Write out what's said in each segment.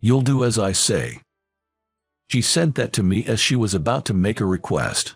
You'll do as I say." She said that to me as she was about to make a request.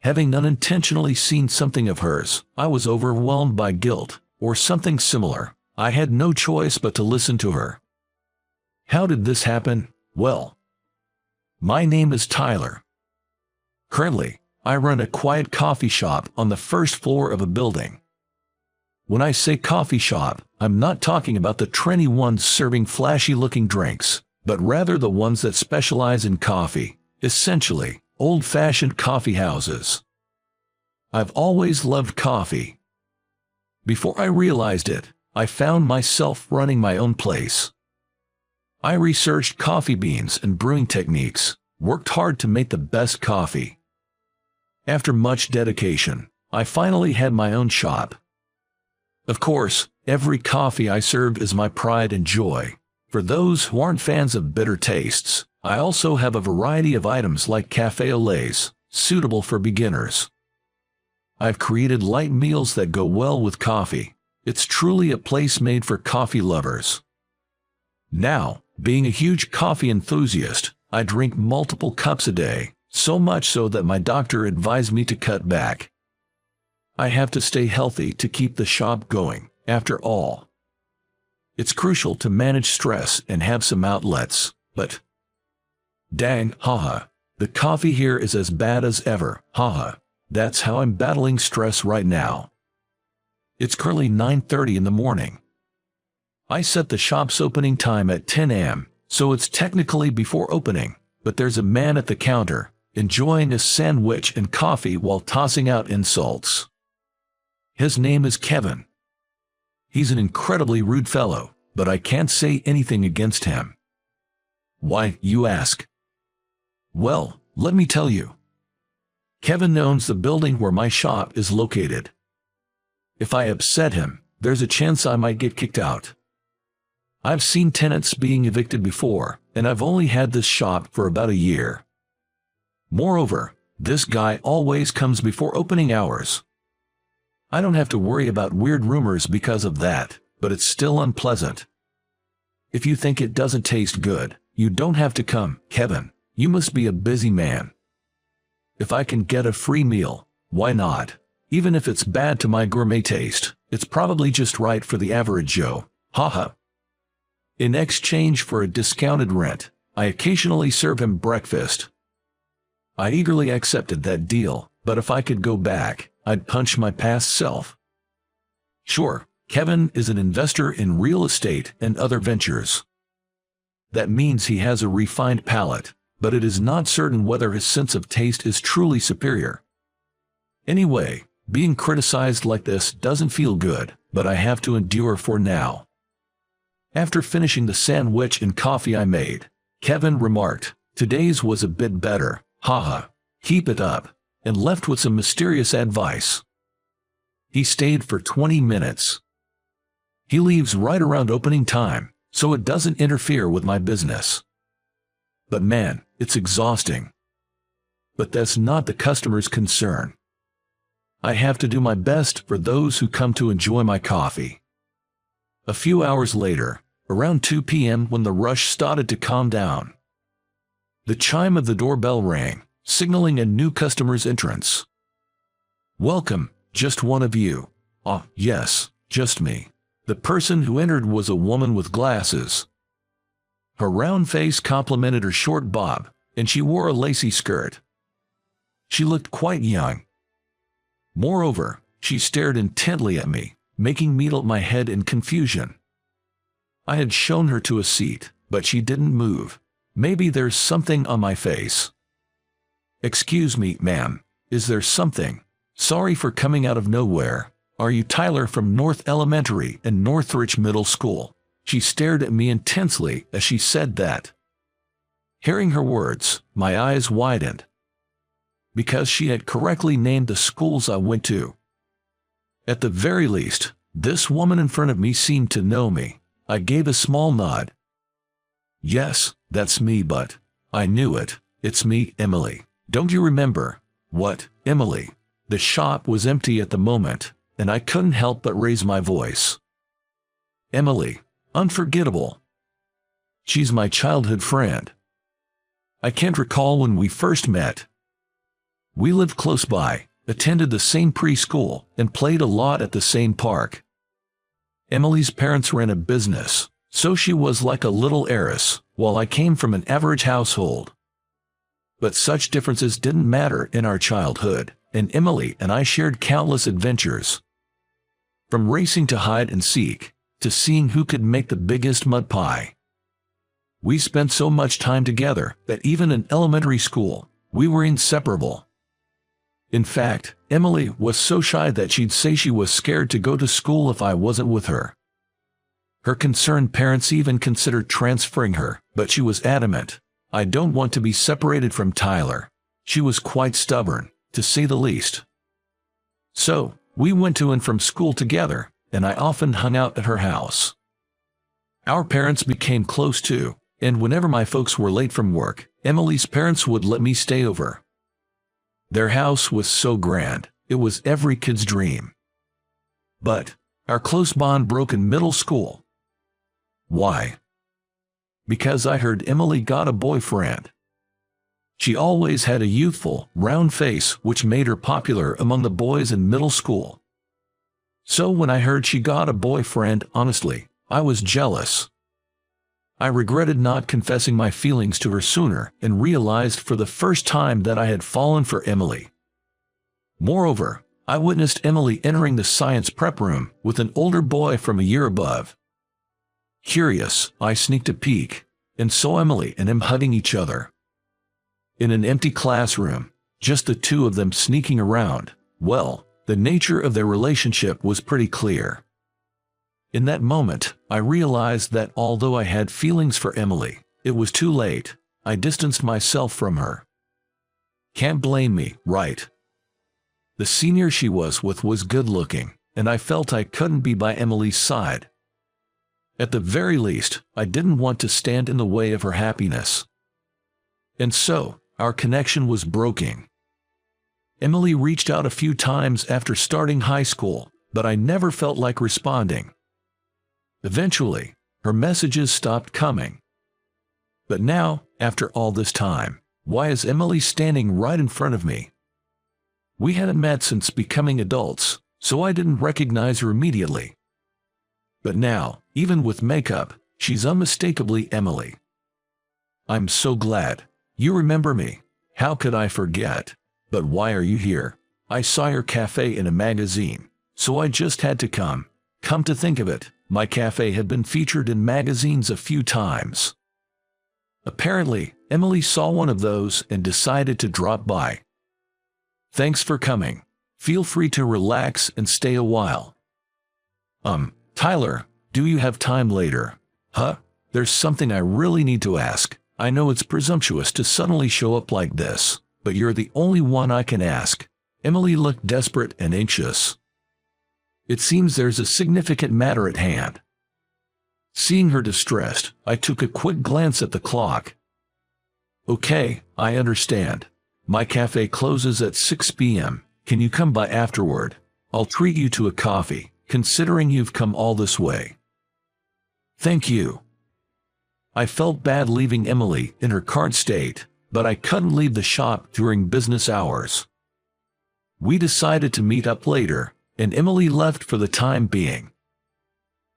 Having unintentionally seen something of hers, I was overwhelmed by guilt, or something similar. I had no choice but to listen to her. How did this happen? Well, my name is Tyler. Currently, I run a quiet coffee shop on the first floor of a building. When I say coffee shop, I'm not talking about the trendy ones serving flashy-looking drinks, but rather the ones that specialize in coffee, essentially, old-fashioned coffee houses. I've always loved coffee. Before I realized it, I found myself running my own place. I researched coffee beans and brewing techniques, worked hard to make the best coffee. After much dedication, I finally had my own shop. Of course, every coffee I serve is my pride and joy. For those who aren't fans of bitter tastes, I also have a variety of items like café au laits, suitable for beginners. I've created light meals that go well with coffee. It's truly a place made for coffee lovers. Now, being a huge coffee enthusiast, I drink multiple cups a day, so much so that my doctor advised me to cut back. I have to stay healthy to keep the shop going, after all. It's crucial to manage stress and have some outlets, but dang, haha, the coffee here is as bad as ever, haha. That's how I'm battling stress right now. It's currently 9:30 in the morning. I set the shop's opening time at 10 a.m., so it's technically before opening, but there's a man at the counter, enjoying a sandwich and coffee while tossing out insults. His name is Kevin. He's an incredibly rude fellow, but I can't say anything against him. Why, you ask? Well, let me tell you. Kevin owns the building where my shop is located. If I upset him, there's a chance I might get kicked out. I've seen tenants being evicted before, and I've only had this shop for about a year. Moreover, this guy always comes before opening hours. I don't have to worry about weird rumors because of that, but it's still unpleasant. If you think it doesn't taste good, you don't have to come, Kevin. You must be a busy man. If I can get a free meal, why not? Even if it's bad to my gourmet taste, it's probably just right for the average Joe. Haha. In exchange for a discounted rent, I occasionally serve him breakfast. I eagerly accepted that deal, but if I could go back, I'd punch my past self. Sure, Kevin is an investor in real estate and other ventures. That means he has a refined palate, but it is not certain whether his sense of taste is truly superior. Anyway, being criticized like this doesn't feel good, but I have to endure for now. After finishing the sandwich and coffee I made, Kevin remarked, "Today's was a bit better, haha, keep it up," and left with some mysterious advice. He stayed for 20 minutes. He leaves right around opening time, so it doesn't interfere with my business. But man, it's exhausting. But that's not the customer's concern. I have to do my best for those who come to enjoy my coffee. A few hours later, around 2 p.m. when the rush started to calm down, the chime of the doorbell rang, signaling a new customer's entrance. "Welcome, just one of you." "Ah, yes, just me." The person who entered was a woman with glasses. Her round face complemented her short bob, and she wore a lacy skirt. She looked quite young. Moreover, she stared intently at me, making me tilt my head in confusion. I had shown her to a seat, but she didn't move. Maybe there's something on my face. "Excuse me, ma'am, is there something? Sorry for coming out of nowhere. Are you Tyler from North Elementary and Northridge Middle School?" She stared at me intensely as she said that. Hearing her words, my eyes widened. Because she had correctly named the schools I went to. At the very least, this woman in front of me seemed to know me. I gave a small nod. "Yes, that's me, but..." "I knew it. It's me, Emily. Don't you remember?" "What, Emily?" The shop was empty at the moment, and I couldn't help but raise my voice. "Emily. Unforgettable." She's my childhood friend. I can't recall when we first met. We lived close by, attended the same preschool, and played a lot at the same park. Emily's parents ran a business, so she was like a little heiress, while I came from an average household. But such differences didn't matter in our childhood, and Emily and I shared countless adventures. From racing to hide and seek, to seeing who could make the biggest mud pie. We spent so much time together that even in elementary school, we were inseparable. In fact, Emily was so shy that she'd say she was scared to go to school if I wasn't with her. Her concerned parents even considered transferring her, but she was adamant. I don't want to be separated from Tyler. She was quite stubborn, to say the least. So, we went to and from school together, and I often hung out at her house. Our parents became close too, and whenever my folks were late from work, Emily's parents would let me stay over. Their house was so grand, it was every kid's dream. But our close bond broke in middle school. Why? Because I heard Emily got a boyfriend. She always had a youthful, round face which made her popular among the boys in middle school. So when I heard she got a boyfriend, honestly, I was jealous. I regretted not confessing my feelings to her sooner and realized for the first time that I had fallen for Emily. Moreover, I witnessed Emily entering the science prep room with an older boy from a year above. Curious, I sneaked a peek and saw Emily and him hugging each other. In an empty classroom, just the two of them sneaking around. Well, the nature of their relationship was pretty clear. In that moment, I realized that although I had feelings for Emily, it was too late. I distanced myself from her. Can't blame me, right? The senior she was with was good-looking, and I felt I couldn't be by Emily's side. At the very least, I didn't want to stand in the way of her happiness. And so, our connection was broken. Emily reached out a few times after starting high school, but I never felt like responding. Eventually, her messages stopped coming. But now, after all this time, why is Emily standing right in front of me? We hadn't met since becoming adults, so I didn't recognize her immediately. But now, even with makeup, she's unmistakably Emily. I'm so glad. You remember me. How could I forget? But why are you here? I saw your cafe in a magazine, so I just had to come. Come to think of it, my cafe had been featured in magazines a few times. Apparently, Emily saw one of those and decided to drop by. Thanks for coming. Feel free to relax and stay a while. Tyler, do you have time later? Huh? There's something I really need to ask. I know it's presumptuous to suddenly show up like this, but you're the only one I can ask. Emily looked desperate and anxious. It seems there's a significant matter at hand. Seeing her distressed, I took a quick glance at the clock. Okay, I understand. My cafe closes at 6 p.m. Can you come by afterward? I'll treat you to a coffee, considering you've come all this way. Thank you. I felt bad leaving Emily in her current state, but I couldn't leave the shop during business hours. We decided to meet up later, and Emily left for the time being.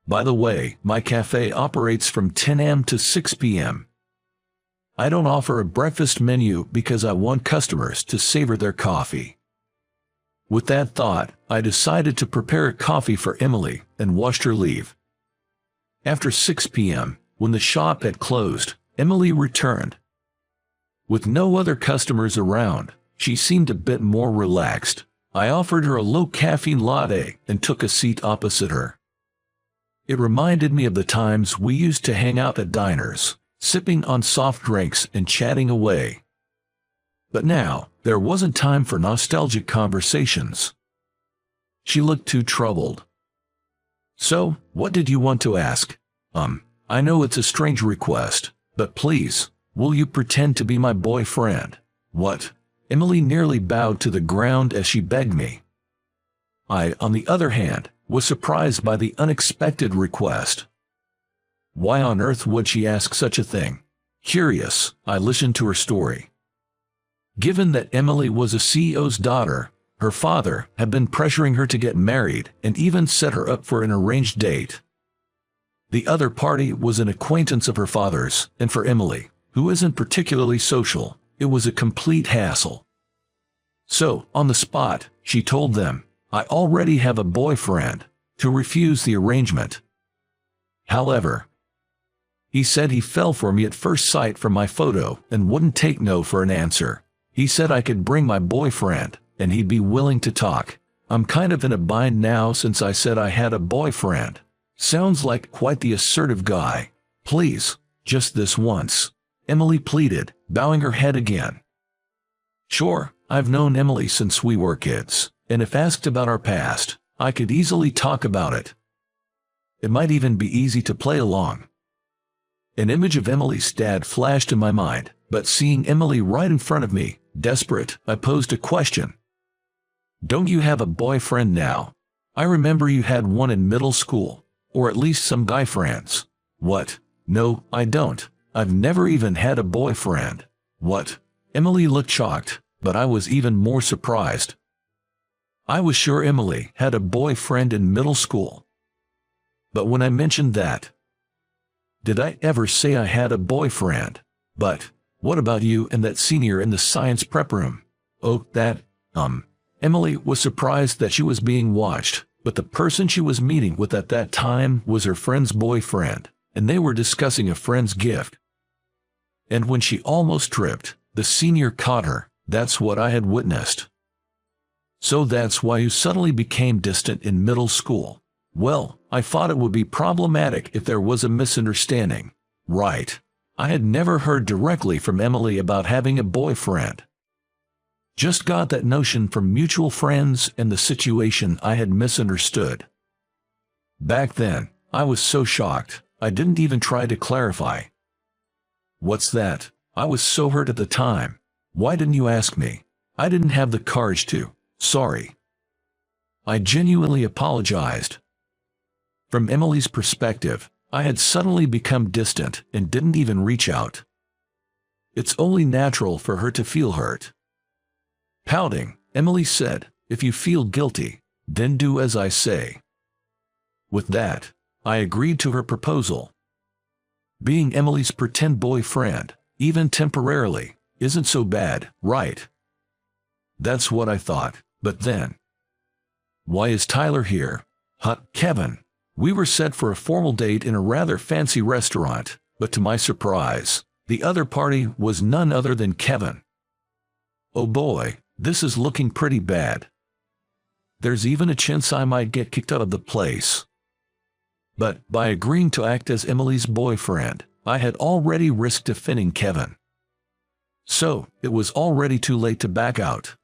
By the way, my cafe operates from 10 a.m. to 6 p.m. I don't offer a breakfast menu because I want customers to savor their coffee. With that thought, I decided to prepare a coffee for Emily and watched her leave. After 6 p.m., when the shop had closed, Emily returned. With no other customers around, she seemed a bit more relaxed. I offered her a low-caffeine latte and took a seat opposite her. It reminded me of the times we used to hang out at diners, sipping on soft drinks and chatting away. But now, there wasn't time for nostalgic conversations. She looked too troubled. So, what did you want to ask? I know it's a strange request, but please, will you pretend to be my boyfriend? What? Emily nearly bowed to the ground as she begged me. I, on the other hand, was surprised by the unexpected request. Why on earth would she ask such a thing? Curious, I listened to her story. Given that Emily was a CEO's daughter, her father had been pressuring her to get married and even set her up for an arranged date. The other party was an acquaintance of her father's, and for Emily, who isn't particularly social, it was a complete hassle. So, on the spot, she told them, "I already have a boyfriend," to refuse the arrangement. However, he said he fell for me at first sight from my photo and wouldn't take no for an answer. He said I could bring my boyfriend, and he'd be willing to talk. I'm kind of in a bind now since I said I had a boyfriend. Sounds like quite the assertive guy. Please, just this once, Emily pleaded, bowing her head again. Sure, I've known Emily since we were kids, and if asked about our past, I could easily talk about it. It might even be easy to play along. An image of Emily's dad flashed in my mind, but seeing Emily right in front of me, desperate, I posed a question. Don't you have a boyfriend now? I remember you had one in middle school, or at least some guy friends. What? No, I don't. I've never even had a boyfriend. What? Emily looked shocked, but I was even more surprised. I was sure Emily had a boyfriend in middle school. But when I mentioned that, did I ever say I had a boyfriend? But, what about you and that senior in the science prep room? Oh, that, Emily was surprised that she was being watched, but the person she was meeting with at that time was her friend's boyfriend, and they were discussing a friend's gift. And when she almost tripped, the senior caught her. That's what I had witnessed. So that's why you suddenly became distant in middle school. Well, I thought it would be problematic if there was a misunderstanding. Right. I had never heard directly from Emily about having a boyfriend. Just got that notion from mutual friends and the situation I had misunderstood. Back then, I was so shocked, I didn't even try to clarify. What's that? I was so hurt at the time. Why didn't you ask me? I didn't have the courage to. Sorry. I genuinely apologized. From Emily's perspective, I had suddenly become distant and didn't even reach out. It's only natural for her to feel hurt. Pouting, Emily said, "If you feel guilty, then do as I say." With that, I agreed to her proposal. Being Emily's pretend boyfriend, even temporarily, isn't so bad, right? That's what I thought, but then. Why is Tyler here? Kevin. We were set for a formal date in a rather fancy restaurant, but to my surprise, the other party was none other than Kevin. Oh boy, this is looking pretty bad. There's even a chance I might get kicked out of the place. But by agreeing to act as Emily's boyfriend, I had already risked offending Kevin. So, it was already too late to back out.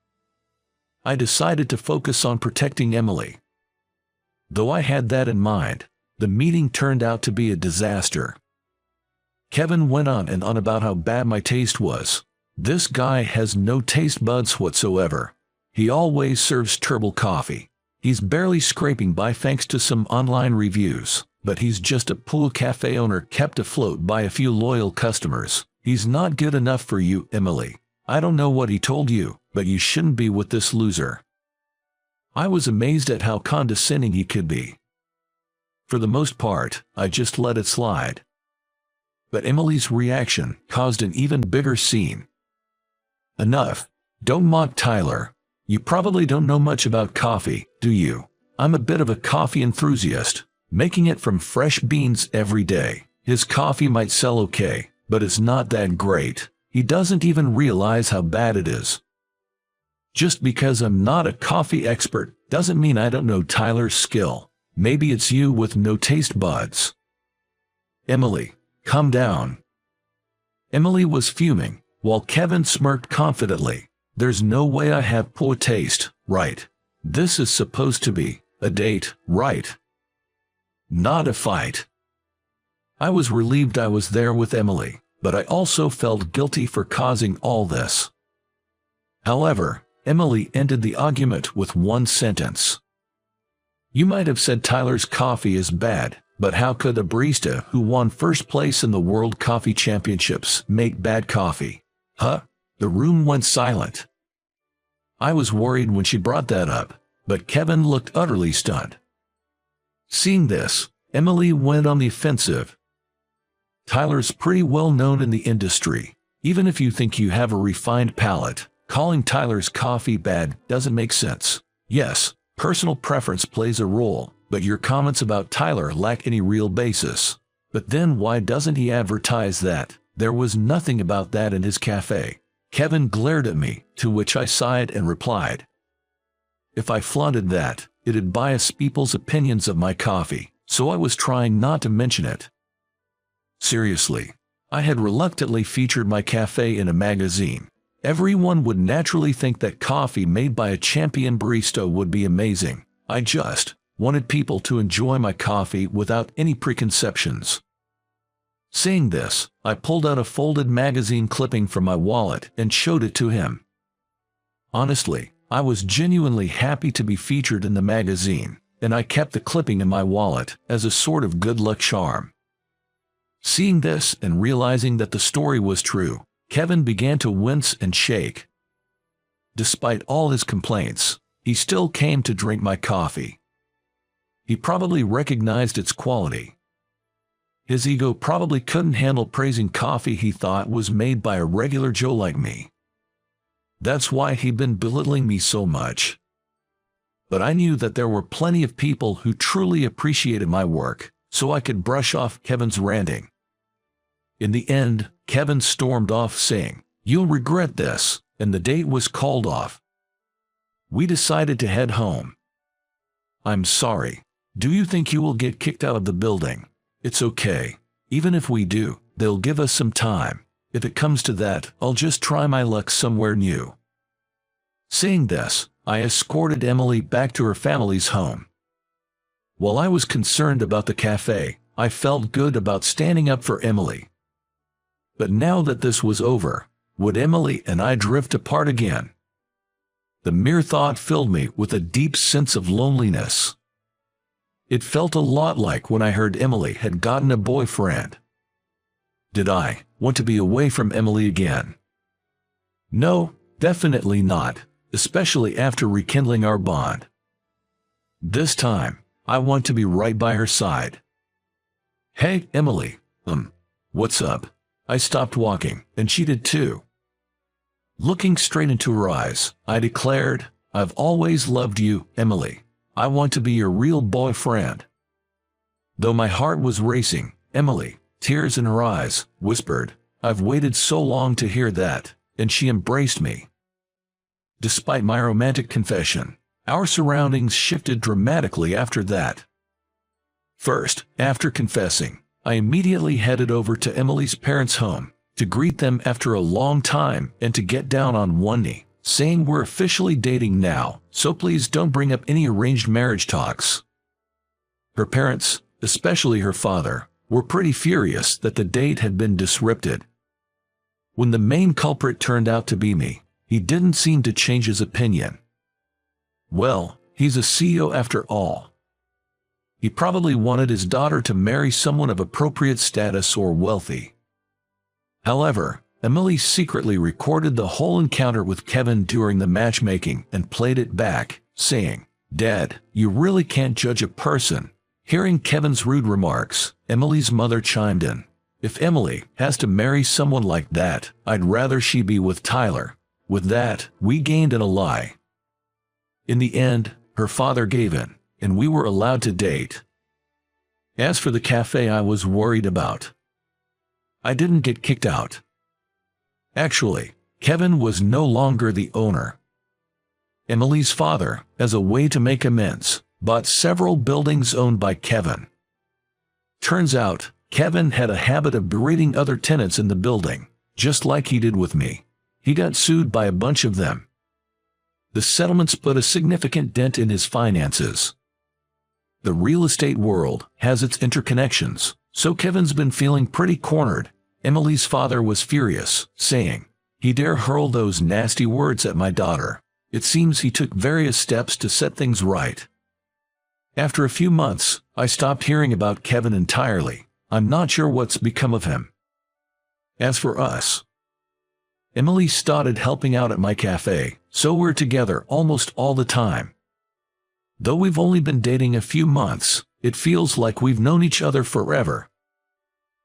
I decided to focus on protecting Emily. Though I had that in mind, the meeting turned out to be a disaster. Kevin went on and on about how bad my taste was. This guy has no taste buds whatsoever. He always serves turbo coffee. He's barely scraping by thanks to some online reviews, but he's just a pool cafe owner kept afloat by a few loyal customers. He's not good enough for you, Emily. I don't know what he told you, but you shouldn't be with this loser. I was amazed at how condescending he could be. For the most part, I just let it slide. But Emily's reaction caused an even bigger scene. Enough. Don't mock Tyler. You probably don't know much about coffee, do you? I'm a bit of a coffee enthusiast, making it from fresh beans every day. His coffee might sell okay, but it's not that great. He doesn't even realize how bad it is. Just because I'm not a coffee expert doesn't mean I don't know Tyler's skill. Maybe it's you with no taste buds. Emily, calm down. Emily was fuming, while Kevin smirked confidently. There's no way I have poor taste, right? This is supposed to be a date, right? Not a fight. I was relieved I was there with Emily, but I also felt guilty for causing all this. However, Emily ended the argument with one sentence. You might have said Tyler's coffee is bad, But how could a barista who won first place in the World Coffee Championships make bad coffee? Huh? The room went silent. I was worried when she brought that up, but Kevin looked utterly stunned. Seeing this, Emily went on the offensive. Tyler's pretty well known in the industry. Even if you think you have a refined palate, calling Tyler's coffee bad doesn't make sense. Yes, personal preference plays a role, but your comments about Tyler lack any real basis. But then why doesn't he advertise that? There was nothing about that in his cafe. Kevin glared at me, to which I sighed and replied, "If I flaunted that, it'd bias people's opinions of my coffee, so I was trying not to mention it." Seriously, I had reluctantly featured my cafe in a magazine. Everyone would naturally think that coffee made by a champion barista would be amazing. I just wanted people to enjoy my coffee without any preconceptions. Saying this, I pulled out a folded magazine clipping from my wallet and showed it to him. Honestly, I was genuinely happy to be featured in the magazine, and I kept the clipping in my wallet as a sort of good luck charm. Seeing this and realizing that the story was true, Kevin began to wince and shake. Despite all his complaints, he still came to drink my coffee. He probably recognized its quality. His ego probably couldn't handle praising coffee he thought was made by a regular Joe like me. That's why he'd been belittling me so much. But I knew that there were plenty of people who truly appreciated my work, so I could brush off Kevin's ranting. In the end, Kevin stormed off saying, "You'll regret this," and the date was called off. We decided to head home. "I'm sorry. Do you think you will get kicked out of the building?" "It's okay. Even if we do, they'll give us some time. If it comes to that, I'll just try my luck somewhere new." Saying this, I escorted Emily back to her family's home. While I was concerned about the cafe, I felt good about standing up for Emily. But now that this was over, would Emily and I drift apart again? The mere thought filled me with a deep sense of loneliness. It felt a lot like when I heard Emily had gotten a boyfriend. Did I want to be away from Emily again? No, definitely not, especially after rekindling our bond. This time, I want to be right by her side. "Hey, Emily, what's up?" I stopped walking, and she did too. Looking straight into her eyes, I declared, "I've always loved you, Emily. I want to be your real boyfriend." Though my heart was racing, Emily, tears in her eyes, whispered, "I've waited so long to hear that," and she embraced me. Despite my romantic confession, our surroundings shifted dramatically after that. First, after confessing, I immediately headed over to Emily's parents' home to greet them after a long time and to get down on one knee, saying we're officially dating now, so please don't bring up any arranged marriage talks. Her parents, especially her father, were pretty furious that the date had been disrupted. When the main culprit turned out to be me, he didn't seem to change his opinion. Well, he's a CEO after all. He probably wanted his daughter to marry someone of appropriate status or wealthy. However, Emily secretly recorded the whole encounter with Kevin during the matchmaking and played it back, saying, "Dad, you really can't judge a person." Hearing Kevin's rude remarks, Emily's mother chimed in, "If Emily has to marry someone like that, I'd rather she be with Tyler." With that, we gained an ally. In the end, her father gave in, and we were allowed to date. As for the cafe I was worried about, I didn't get kicked out. Actually, Kevin was no longer the owner. Emily's father, as a way to make amends, bought several buildings owned by Kevin. Turns out, Kevin had a habit of berating other tenants in the building, just like he did with me. He got sued by a bunch of them. The settlements put a significant dent in his finances. The real estate world has its interconnections, so Kevin's been feeling pretty cornered. Emily's father was furious, saying, "He dare hurl those nasty words at my daughter." It seems he took various steps to set things right. After a few months, I stopped hearing about Kevin entirely. I'm not sure what's become of him. As for us, Emily started helping out at my cafe, so we're together almost all the time. Though we've only been dating a few months, it feels like we've known each other forever.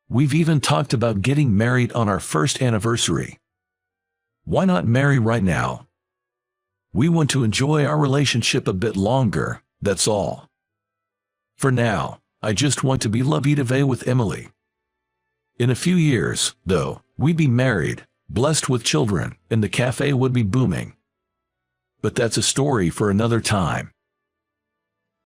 We've even talked about getting married on our first anniversary. Why not marry right now? We want to enjoy our relationship a bit longer, that's all. For now, I just want to be la vie de vie with Emily. In a few years, though, we'd be married, blessed with children, and the cafe would be booming. But that's a story for another time.